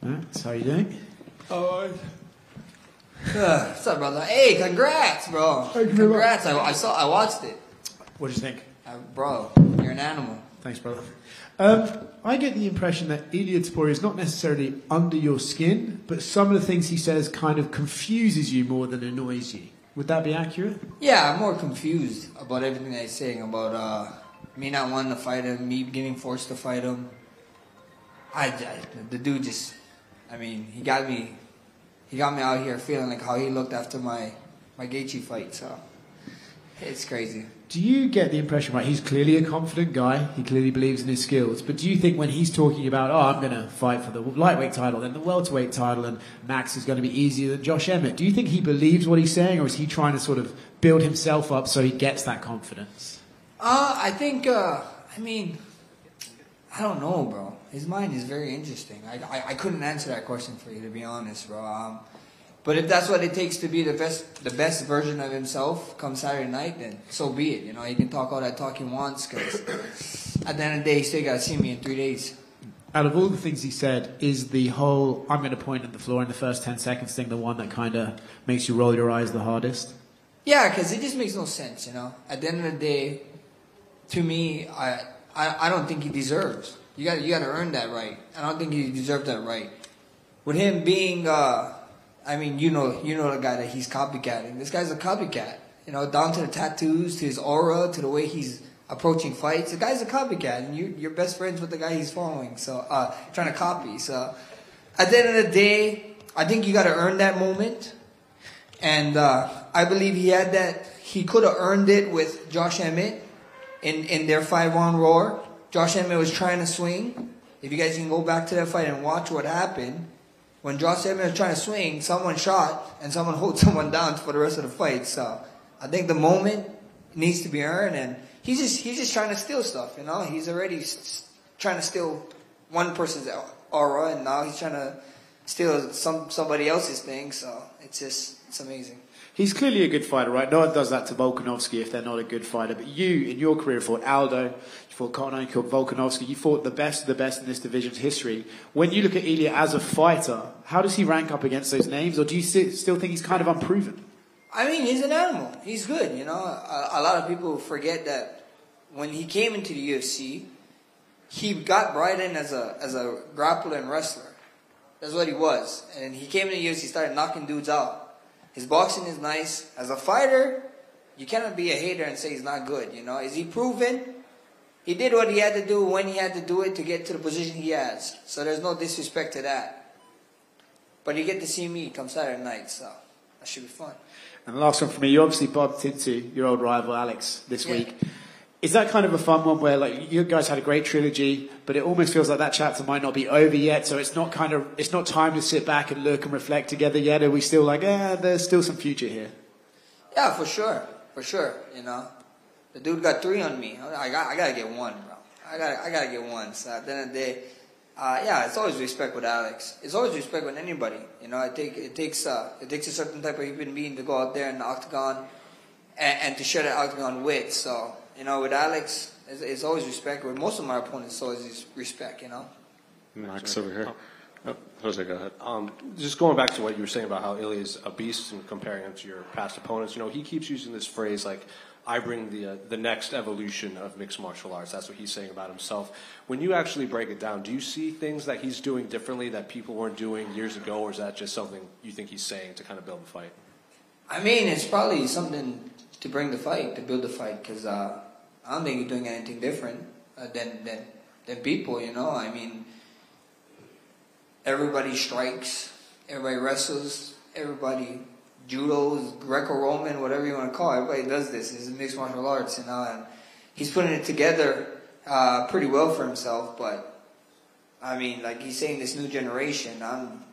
That's how you doing? Alright. What's up, brother? Hey, congrats, bro. Congrats. I watched it. What do you think? Bro, you're an animal. Thanks, brother. I get the impression that Ilia Topuria is not necessarily under your skin, but some of the things he says kind of confuses you more than annoys you. Would that be accurate? Yeah, I'm more confused about everything that he's saying about me not wanting to fight him, me getting forced to fight him. The dude just, he got me out here feeling like how he looked after my Gaethje fight. So it's crazy. Do you get the impression, right, he's clearly a confident guy, he clearly believes in his skills, but do you think when he's talking about, I'm going to fight for the lightweight title, then the welterweight title, and Max is going to be easier than Josh Emmett, do you think he believes what he's saying, or is he trying to sort of build himself up so he gets that confidence? I think, I don't know, bro. His mind is very interesting. I couldn't answer that question for you, to be honest, bro. But if that's what it takes to be the best version of himself come Saturday night, then so be it. You know, he can talk all that talk he wants, because at the end of the day, he still got to see me in 3 days. Out of all the things he said, is the whole I'm going to point at the floor in the first 10 seconds thing the one that kind of makes you roll your eyes the hardest? Yeah, because it just makes no sense, you know. At the end of the day, to me, I don't think he deserves. You got to earn that right. I don't think he deserved that right. With him being... you know the guy that he's copycatting. This guy's a copycat. You know, down to the tattoos, to his aura, to the way he's approaching fights. The guy's a copycat, and you're best friends with the guy he's following. So, trying to copy. So, at the end of the day, I think you got to earn that moment. And I believe he had that. He could have earned it with Josh Emmett in their 5-round roar. Josh Emmett was trying to swing. If you guys can go back to that fight and watch what happened. When Josh Emmett was trying to swing, someone shot and someone hold someone down for the rest of the fight. So I think the moment needs to be earned, and he's just trying to steal stuff. You know, he's already trying to steal one person's aura, and now he's trying to steal somebody else's thing. So it's amazing. He's clearly a good fighter, right? No one does that to Volkanovski if they're not a good fighter. But you, in your career, fought Aldo, you fought Conor, you fought Volkanovski, you fought the best of the best in this division's history. When you look at Ilia as a fighter, how does he rank up against those names? Or do you still think he's kind of unproven? He's an animal. He's good, you know. A lot of people forget that when he came into the UFC, he got brought in as a grappler and wrestler. That's what he was. And he came into the UFC, started knocking dudes out. His boxing is nice. As a fighter, you cannot be a hater and say he's not good, you know. Is he proven? He did what he had to do when he had to do it to get to the position he has. So there's no disrespect to that. But you get to see me come Saturday night, so that should be fun. And the last one for me, you obviously bumped into your old rival Alex this week. Is that kind of a fun one where, like, you guys had a great trilogy, but it almost feels like that chapter might not be over yet, so it's not time to sit back and look and reflect together yet? Are we still like, there's still some future here? Yeah, for sure, you know. The dude got 3 on me. I gotta get 1, bro. I gotta get 1. So at the end of the day, it's always respect with Alex. It's always respect with anybody. You know, it takes a certain type of human being to go out there in the octagon and to share the octagon with. So, you know, with Alex, it's always respect. With most of my opponents, it's always respect, you know. Max over here. Oh, Jose, go ahead. Just going back to what you were saying about how Ilia is a beast and comparing him to your past opponents, you know, he keeps using this phrase like, I bring the next evolution of mixed martial arts. That's what he's saying about himself. When you actually break it down, do you see things that he's doing differently that people weren't doing years ago, or is that just something you think he's saying to kind of build the fight? It's probably something to bring the fight, to build the fight, because I don't think he's doing anything different than people, you know. Everybody strikes, everybody wrestles, everybody judos, Greco-Roman, whatever you want to call it. Everybody does this. It's mixed martial arts, you know, and he's putting it together pretty well for himself. But like he's saying, this new generation. I'm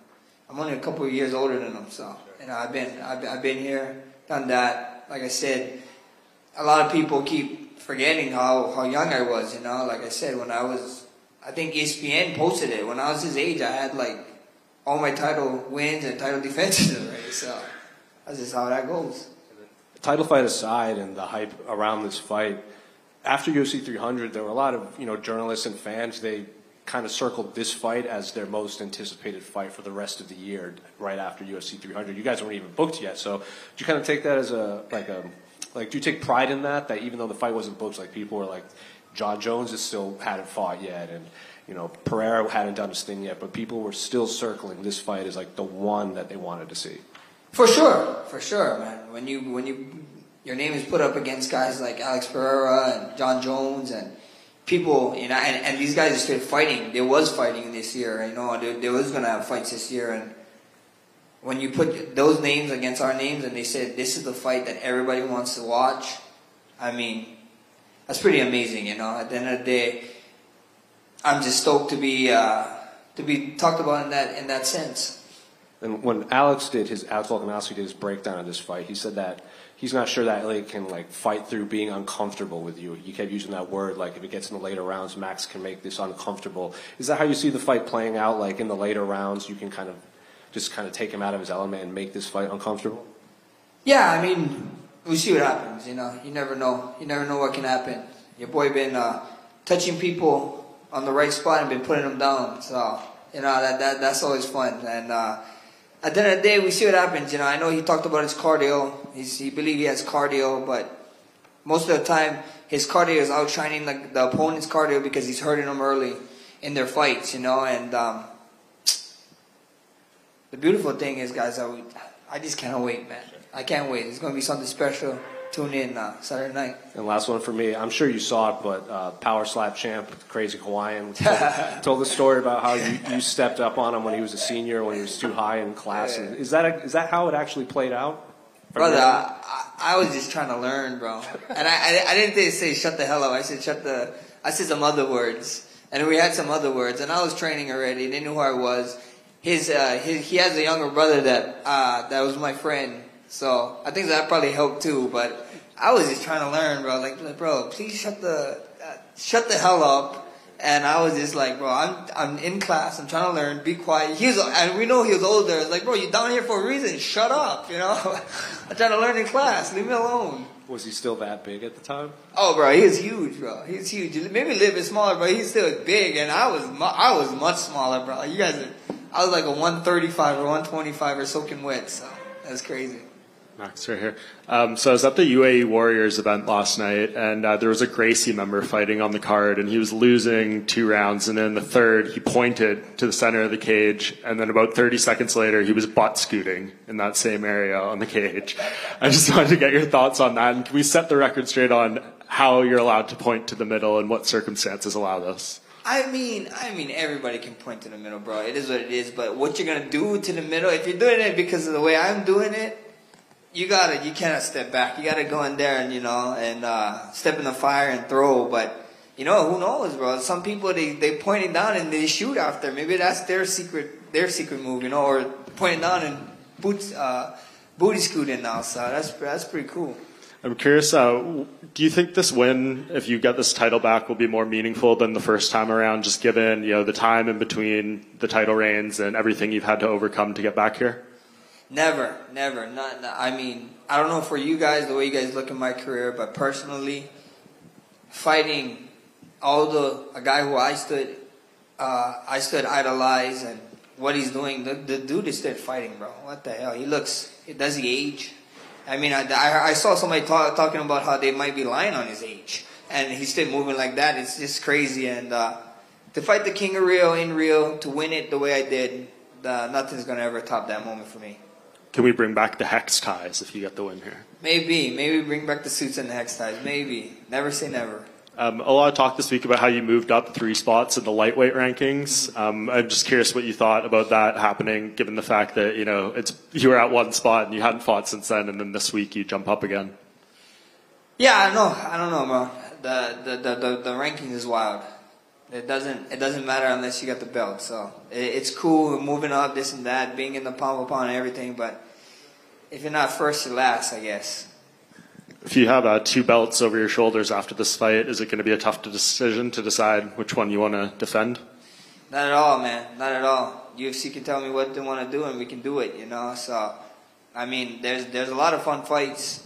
only a couple of years older than him, so you know, I've been here, done that. Like I said, a lot of people keep forgetting how young I was. You know, like I said, I think ESPN posted it. When I was his age, I had like all my title wins and title defenses already. So that's just how that goes. Title fight aside, and the hype around this fight, after UFC 300, there were a lot of journalists and fans. They kind of circled this fight as their most anticipated fight for the rest of the year, right after UFC 300. You guys weren't even booked yet, so do you kind of take that as do you take pride in that even though the fight wasn't booked, like people were like, John Jones still hadn't fought yet, and Pereira hadn't done his thing yet, but people were still circling this fight as like the one that they wanted to see. For sure, man. When your name is put up against guys like Alex Pereira and John Jones and people, and these guys are still fighting. There was fighting this year, there was gonna have fights this year, and when you put those names against our names and they said this is the fight that everybody wants to watch, I mean, that's pretty amazing, At the end of the day, I'm just stoked to be talked about in that sense. And when Alex Volkanovski did his breakdown of this fight, he said that he's not sure that Ilia can fight through being uncomfortable with you. He kept using that word, if it gets in the later rounds, Max can make this uncomfortable. Is that how you see the fight playing out? In the later rounds, you can kind of take him out of his element and make this fight uncomfortable? Yeah, I mean, we see what happens. You never know. You never know what can happen. Your boy been touching people on the right spot and been putting them down. So that's always fun. And at the end of the day, we see what happens. I know he talked about his cardio. He believes he has cardio, but most of the time his cardio is outshining the opponent's cardio because he's hurting them early in their fights. And the beautiful thing is, guys, I just can't wait, man. I can't wait. It's going to be something special. Tune in Saturday night. And last one for me. I'm sure you saw it, but Power Slap champ, Crazy Hawaiian, told the story about how you stepped up on him when he was a senior, when he was too high in class. Yeah. Is that how it actually played out? Brother, I was just trying to learn, bro. And I didn't say shut the hell up. I said some other words. And we had some other words. And I was training already. They knew who I was. He has a younger brother that was my friend. So I think that probably helped too. But I was just trying to learn, bro. Bro, please shut the hell up. And I was just like, bro, I'm in class. I'm trying to learn. Be quiet. And we know he was older. It's like, bro, you're down here for a reason. Shut up, I'm trying to learn in class. Leave me alone. Was he still that big at the time? Oh, bro, he was huge, bro. He was huge. Maybe a little bit smaller, but he's still big. And I was much smaller, bro. I was like a 135 or 125 or soaking wet. So that's crazy. Max, right here. So I was at the UAE Warriors event last night, and there was a Gracie member fighting on the card, and he was losing 2 rounds, and then the third, he pointed to the center of the cage, and then about 30 seconds later, he was butt scooting in that same area on the cage. I just wanted to get your thoughts on that, and can we set the record straight on how you're allowed to point to the middle and what circumstances allow this? I mean, everybody can point to the middle, bro. It is what it is, but what you're gonna do to the middle, if you're doing it because of the way I'm doing it, you cannot step back. You gotta go in there and step in the fire and throw. But who knows, bro? Some people they point it down and they shoot after. Maybe that's their secret move, or point it down and booty scooting now. So that's pretty cool. I'm curious, do you think this win, if you get this title back, will be more meaningful than the first time around, just given the time in between the title reigns and everything you've had to overcome to get back here? Never. I mean, I don't know for you guys, the way you guys look at my career, but personally, fighting a guy who I stood idolize and what he's doing, the dude is still fighting, bro. What the hell? Does he age? I mean, I saw somebody talking about how they might be lying on his age, and he's still moving like that. It's just crazy. And to fight the King of Rio in Rio, to win it the way I did, nothing's gonna ever top that moment for me. Can we bring back the hex ties if you get the win here? Maybe bring back the suits and the hex ties. Maybe. Never say never. A lot of talk this week about how you moved up 3 spots in the lightweight rankings. I'm just curious what you thought about that happening, given the fact that you were at 1 spot and you hadn't fought since then, and then this week you jump up again. Yeah, I don't know, bro. The ranking is wild. It doesn't matter unless you got the belt. So it's cool moving up, this and that, being in the pound for pound and everything. But if you're not first, you're last, I guess. If you have 2 belts over your shoulders after this fight, is it going to be a tough decision to decide which one you want to defend? Not at all, man. Not at all. UFC can tell me what they want to do, and we can do it. So I mean, there's a lot of fun fights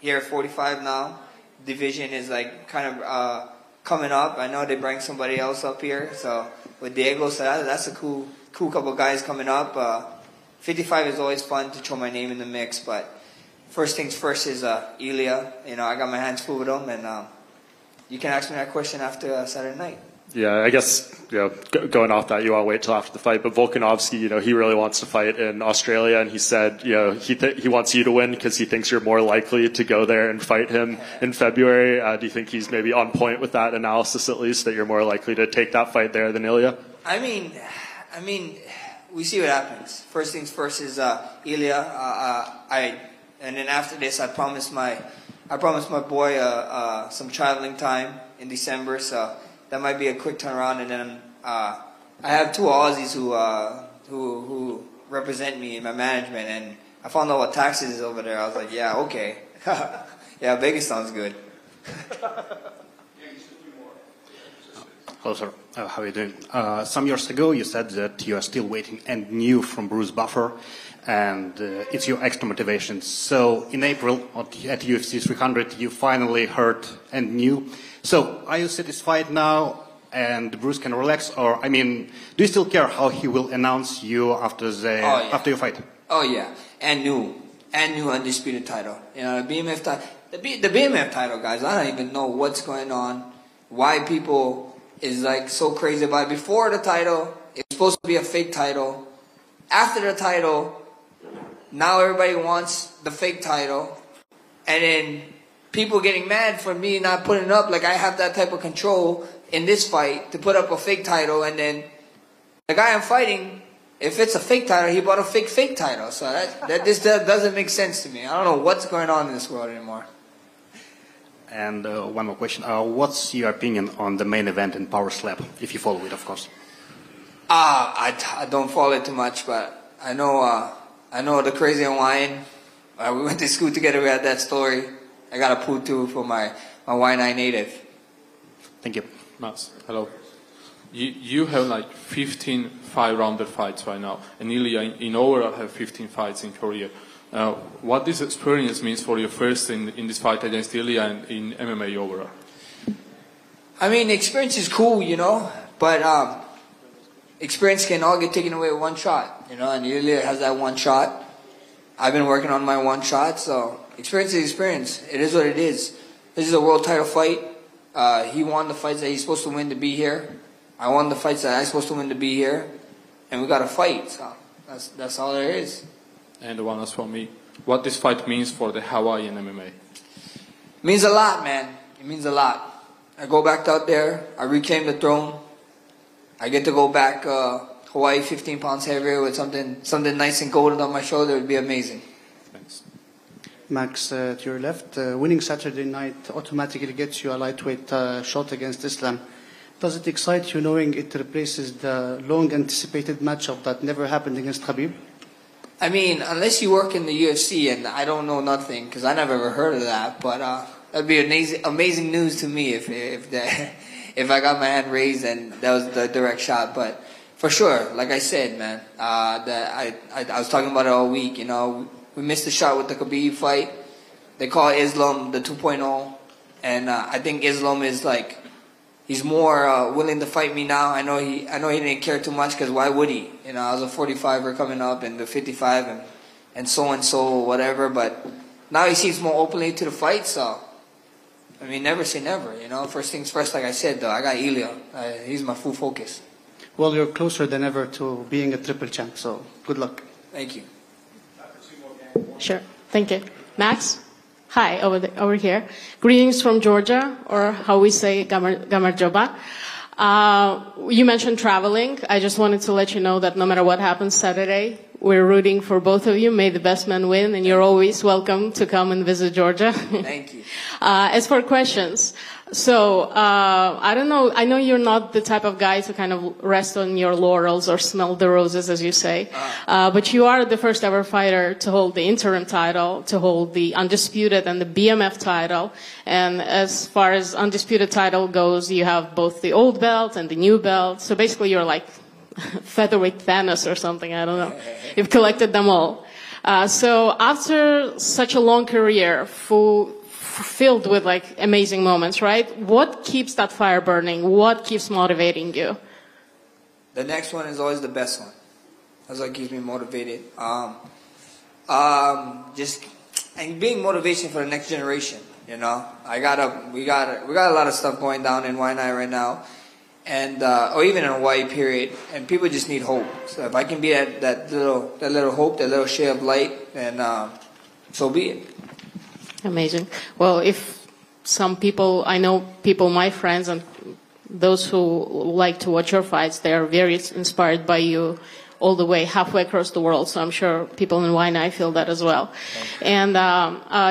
here at 45 now. Division is like kind of coming up. I know they bring somebody else up here, so with Diego, so that's a cool couple guys coming up. 55 is always fun to throw my name in the mix, but first things first is Ilia. You know, I got my hands full with him, and you can ask me that question after Saturday night. Yeah, I guess, going off that, you want to wait till after the fight. But Volkanovski, he really wants to fight in Australia, and he said, he wants you to win because he thinks you're more likely to go there and fight him in February. Do you think he's maybe on point with that analysis, at least, that you're more likely to take that fight there than Ilia? I mean, we see what happens. First things first is Ilia. And then after this, I promised my boy some traveling time in December, so that might be a quick turnaround. And then I have two Aussies who represent me in my management, and I found out what taxes is over there. I was like, yeah, okay, yeah, Vegas sounds good. Hello, sir. How are you doing? Some years ago, you said that you are still waiting and new from Bruce Buffer, and it's your extra motivation. So in April at UFC 300, you finally heard and knew. So are you satisfied now and Bruce can relax? Or, I mean, do you still care how he will announce you after after your fight? Oh, yeah. And new undisputed title. You know, the BMF title. The BMF title, guys, I don't even know what's going on. Why people is like so crazy about it. Before the title, it's supposed to be a fake title. After the title, now everybody wants the fake title. And then people getting mad for me not putting it up. Like, I have that type of control in this fight to put up a fake title. And then the guy I'm fighting, if it's a fake title, he bought a fake title. So that doesn't make sense to me. I don't know what's going on in this world anymore. And one more question. What's your opinion on the main event in Power Slap, if you follow it, of course? I don't follow it too much, but I know the Crazy Hawaiian. We went to school together. We had that story. I got a poo too for my Waianae native. Thank you. Mats, hello. You have like 15 5-rounder fights right now, and Ilia in overall have 15 fights in Korea. What this experience means for you first in this fight against Ilia and in MMA overall? I mean, experience is cool, but experience can all get taken away with one shot, and Ilia has that one shot. I've been working on my one shot, so experience is experience. It is what it is. This is a world title fight. He won the fights that he's supposed to win to be here. I won the fights that I'm supposed to win to be here. And we got to fight. So that's all there is. And one last for me. What this fight means for the Hawaiian MMA? It means a lot, man. It means a lot. I go back out there. I reclaim the throne. I get to go back Hawaii 15 pounds heavier with something nice and golden on my shoulder. It would be amazing. Thanks. Max, to your left, winning Saturday night automatically gets you a lightweight shot against Islam. Does it excite you knowing it replaces the long-anticipated matchup that never happened against Khabib? I mean, unless you work in the UFC, and I don't know nothing because I never ever heard of that. But that'd be amazing news to me if I got my hand raised and that was the direct shot. But for sure, like I said, man, I was talking about it all week. We missed the shot with the Khabib fight. They call Islam the 2.0, and I think Islam is like. He's more willing to fight me now. I know he didn't care too much because why would he? I was a 45er coming up and the 55 and so whatever. But now he seems more openly to the fight. So I mean, never say never. First things first. Like I said, though, I got Ilia. He's my full focus. Well, you're closer than ever to being a triple champ. So good luck. Thank you. Sure. Thank you, Max. Hi, over here. Greetings from Georgia, or how we say Gamarjoba. You mentioned traveling. I just wanted to let you know that no matter what happens Saturday, we're rooting for both of you. May the best man win, and you're always welcome to come and visit Georgia. Thank you. As for questions, so I don't know. I know you're not the type of guy to kind of rest on your laurels or smell the roses, as you say. But you are the first ever fighter to hold the interim title, to hold the undisputed and the BMF title. And as far as undisputed title goes, you have both the old belt and the new belt. So basically, you're like featherweight Thanos or something. I don't know. You've collected them all. So after such a long career, filled with like amazing moments, right? What keeps that fire burning? What keeps motivating you? The next one is always the best one. That's what keeps me motivated. Just and being motivation for the next generation. You know, we got a lot of stuff going down in Waianae right now, and or even in Hawaii period. And people just need hope. So if I can be that little hope, that little share of light, then so be it. Amazing. Well, if some people, I know people, my friends, and those who like to watch your fights, they are very inspired by you all the way halfway across the world. So I'm sure people in Waianae feel that as well. And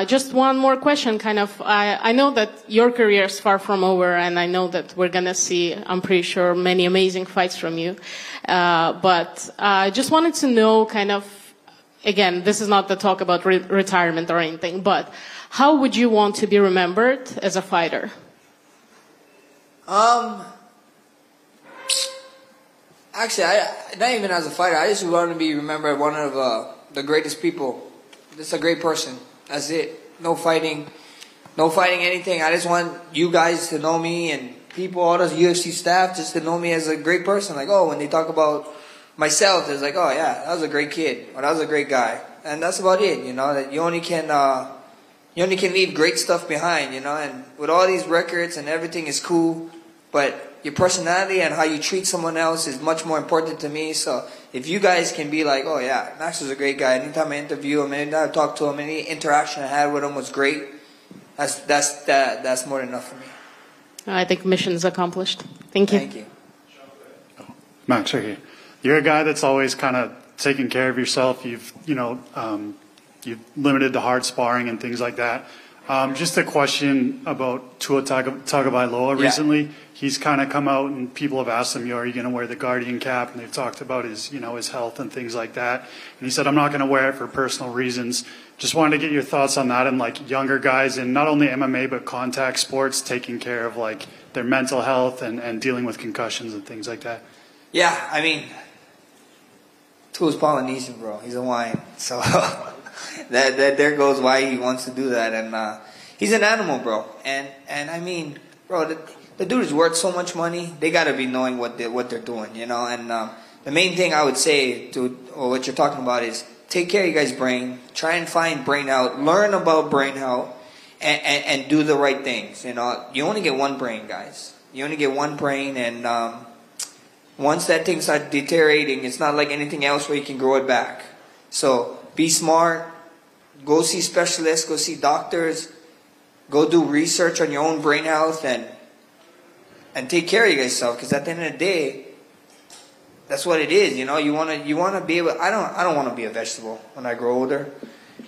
just one more question, kind of. I know that your career is far from over, and I know that we're going to see, I'm pretty sure, many amazing fights from you. But I just wanted to know, kind of, again, this is not the talk about retirement or anything, but how would you want to be remembered as a fighter? Actually, not even as a fighter. I just want to be remembered one of the greatest people. Just a great person. That's it. No fighting anything. I just want you guys to know me and people, all the UFC staff, just to know me as a great person. Like, oh, when they talk about myself, it's like, oh yeah, that was a great kid, or that was a great guy, and that's about it. You know, that you only can leave great stuff behind. You know, and with all these records and everything is cool, but your personality and how you treat someone else is much more important to me. So if you guys can be like, oh yeah, Max was a great guy. Anytime I interview him, anytime I talk to him, any interaction I had with him was great. That's more than enough for me. I think mission is accomplished. Thank you. Thank you. Max, right here. You're a guy that's always kind of taking care of yourself. You've limited to hard sparring and things like that. Just a question about Tua Tagovailoa recently. He's kind of come out and people have asked him, are you going to wear the Guardian cap? And they've talked about his health and things like that. And he said, I'm not going to wear it for personal reasons. Just wanted to get your thoughts on that and like younger guys in not only MMA but contact sports taking care of like their mental health and dealing with concussions and things like that. Yeah, I mean, Tua's Polynesian, bro. He's Hawaiian. So that there goes why he wants to do that. And he's an animal, bro. And I mean, bro, the dude is worth so much money. They got to be knowing what they're doing, you know. And the main thing I would say to what you're talking about is take care of your guys' brain. Try and find brain health. Learn about brain health and do the right things. You know, you only get one brain, guys. You only get one brain, and once that thing starts deteriorating, it's not like anything else where you can grow it back. So be smart. Go see specialists. Go see doctors. Go do research on your own brain health and take care of yourself, because at the end of the day, that's what it is. You know, you wanna be able. I don't want to be a vegetable when I grow older,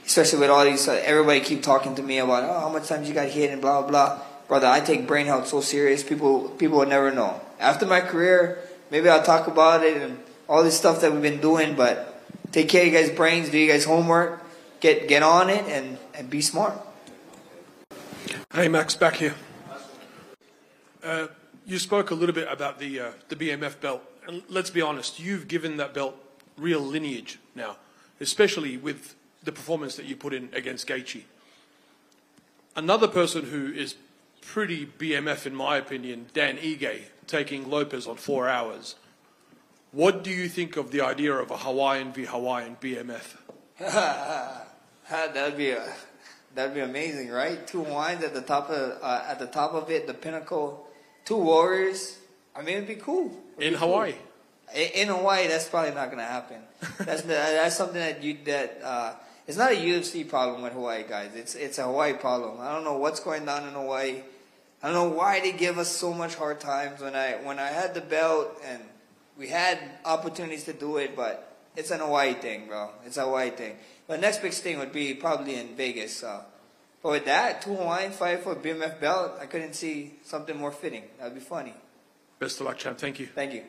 especially with all these. Everybody keep talking to me about how much times you got hit and blah blah blah. Brother, I take brain health so serious. People will never know. After my career, maybe I'll talk about it and all this stuff that we've been doing. But take care of you guys' brains. Do you guys' homework. Get on it and be smart. Hey Max, back here. You spoke a little bit about the BMF belt, and let's be honest, you've given that belt real lineage now, especially with the performance that you put in against Gaethje. Another person who is pretty BMF in my opinion, Dan Ige, taking Lopez on 4 hours. What do you think of the idea of a Hawaiian v Hawaiian BMF? That'd be amazing, right? Two Hawaiians at the top of it, the pinnacle. Two warriors. I mean, it'd be cool. In Hawaii. In Hawaii, that's probably not going to happen. That's something that it's not a UFC problem with Hawaii, guys. It's a Hawaii problem. I don't know what's going on in Hawaii. I don't know why they give us so much hard times. When I had the belt and we had opportunities to do it, but it's an Hawaii thing, bro. It's a Hawaii thing. But the next big thing would be probably in Vegas. But with that, two Hawaiian fight for a BMF belt, I couldn't see something more fitting. That'd be funny. Best of luck, champ. Thank you. Thank you.